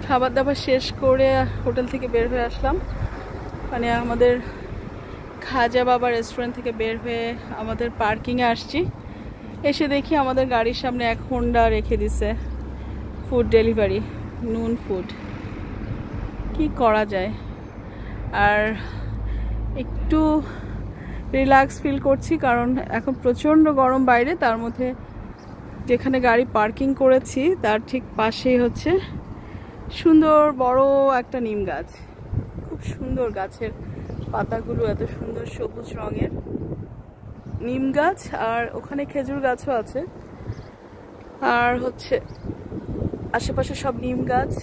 খাবার দাবার শেষ করে হোটেল থেকে বের হয়ে আসলাম, মানে আমাদের খাজা বাবা রেস্টুরেন্ট থেকে বের হয়ে আমাদের পার্কিংয়ে আসছি। এসে দেখি আমাদের গাড়ির সামনে এক হোন্ডা রেখে দিছে ফুড ডেলিভারি, নুন ফুড। কি করা যায়, আর একটু রিল্যাক্স ফিল করছি কারণ এখন প্রচণ্ড গরম বাইরে, তার মধ্যে যেখানে গাড়ি পার্কিং করেছি তার ঠিক পাশেই হচ্ছে সুন্দর বড় একটা নিম গাছ। খুব সুন্দর, গাছের পাতাগুলো এত সুন্দর সবুজ রঙের। নিম গাছ, আর ওখানে খেজুর গাছও আছে, আর হচ্ছে আশেপাশে সব নিম গাছ।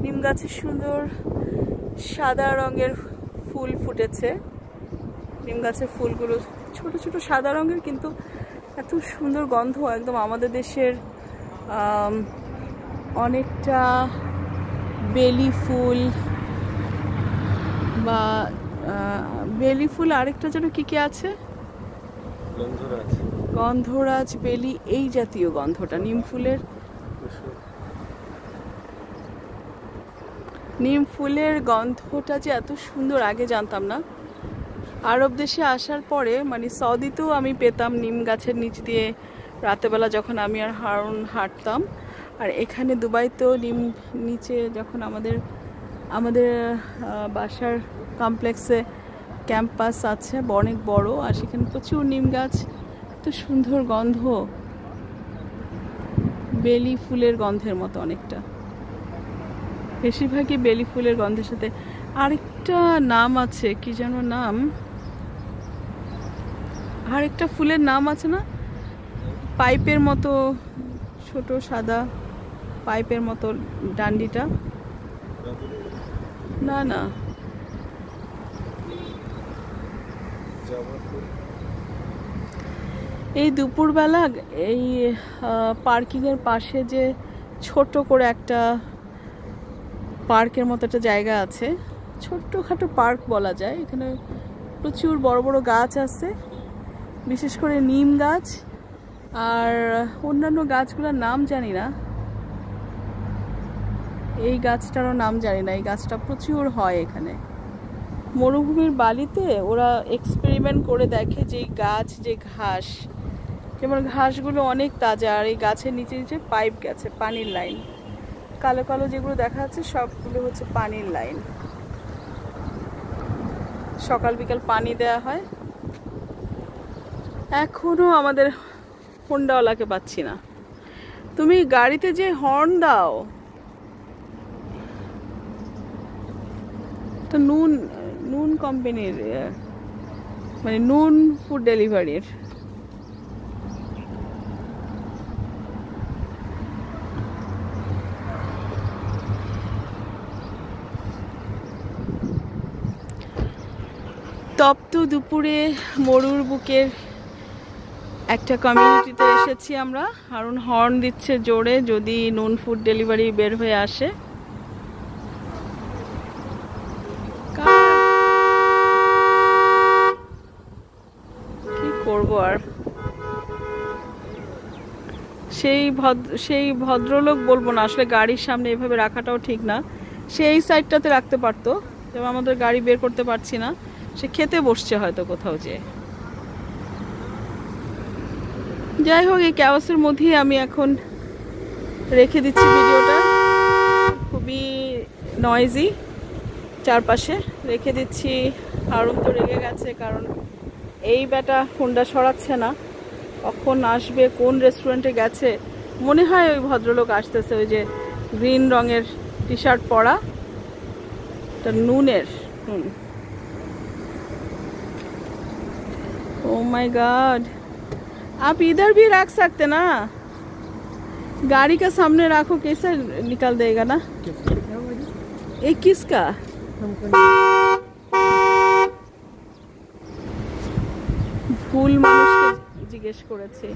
নিম গাছে সুন্দর সাদা রঙের ফুল ফুটেছে। নিম গাছের ফুলগুলো ছোট ছোট সাদা রঙের, কিন্তু এত সুন্দর গন্ধ, একদম আমাদের দেশের অনেকটা বেলি ফুল বা বেলি ফুল, আরেকটা যেন কি কি আছে, গন্ধরাজ, বেলি, এই জাতীয় গন্ধটা নিম ফুলের গন্ধটা যে এত সুন্দর আগে জানতাম না। আরব দেশে আসার পরে, মানে সৌদিতেও আমি পেতাম নিম গাছের নিচ দিয়ে রাতেবেলা যখন আমি আর হারুন হাঁটতাম, আর এখানে দুবাইতেও নিম নিচে যখন আমাদের বাসার কমপ্লেক্সে ক্যাম্পাস আছে অনেক বড়, আর সেখানে প্রচুর নিম গাছ, এত সুন্দর গন্ধ, বেলি ফুলের গন্ধের মতো অনেকটা, বেশিরভাগই বেলি ফুলের গন্ধের সাথে। আরেকটা নাম আছে, কি যেন নাম, আরেকটা ফুলের নাম আছে না, পাইপের মতো ছোট সাদা পাইপের মতো ডান্ডিটা, না না, এই দুপুরবেলা এই পার্কিংয়ের পাশে যে ছোট করে একটা পার্কের মতো একটা জায়গা আছে, ছোট্টখাটো পার্ক বলা যায়, এখানে প্রচুর বড় বড় গাছ আছে, বিশেষ করে নিম গাছ, আর অন্যান্য গাছগুলোর নাম জানি না, এই গাছটারও নাম জানি না। এই গাছটা প্রচুর হয় এখানে। মরুভূমির বালিতে ওরা এক্সপেরিমেন্ট করে দেখে যে গাছ, যে ঘাস, যেমন ঘাসগুলো অনেক তাজা, আর এই গাছের নিচে নিচে পাইপ গেছে, পানির লাইন, কালো কালো যেগুলো দেখা যাচ্ছে সবগুলো হচ্ছে পানির লাইন। সকাল বিকাল পানি দেওয়া হয়। এখনো আমাদের হোন্ডাওয়ালাকে পাচ্ছি না। তুমি গাড়িতে যে হর্ন দাও, তো নুন কোম্পানির, মানে নুন ফুড ডেলিভারির। তপ্ত দুপুরে মরুর বুকের একটা কমিউনিটিতে এসেছি আমরা। হারুন হর্ন দিচ্ছে জোরে, যদি নুন ফুড ডেলিভারি বের হয়ে আসে। কি করবো আর, সেই ভদ্রলোক বলবো না, আসলে গাড়ির সামনে এভাবে রাখাটাও ঠিক না। সেই সাইডটাতে রাখতে পারতো, যেমন আমাদের গাড়ি বের করতে পারছি না, সে খেতে বসছে হয়তো কোথাও যেয়ে। যাই হোক, এই ক্যাওয়াসের মধ্যেই আমি এখন রেখে দিচ্ছি ভিডিওটা। খুবই নয়েজি, চারপাশে রেখে দিচ্ছি। হারুন তো রেগে গেছে, কারণ এই ব্যাটা হোন্ডা সরাচ্ছে না। কখন আসবে, কোন রেস্টুরেন্টে গেছে, মনে হয় ওই ভদ্রলোক আসতেছে, ওই যে গ্রিন রঙের টি শার্ট পরা, নুনের নুন। ओह माय गॉड, आप इधर भी रख सकते ना, गाड़ी का सामने रखो, कैसे निकल देगा ना। ये किसका, ভুল মানুষকে জিজ্ঞেস করেছি।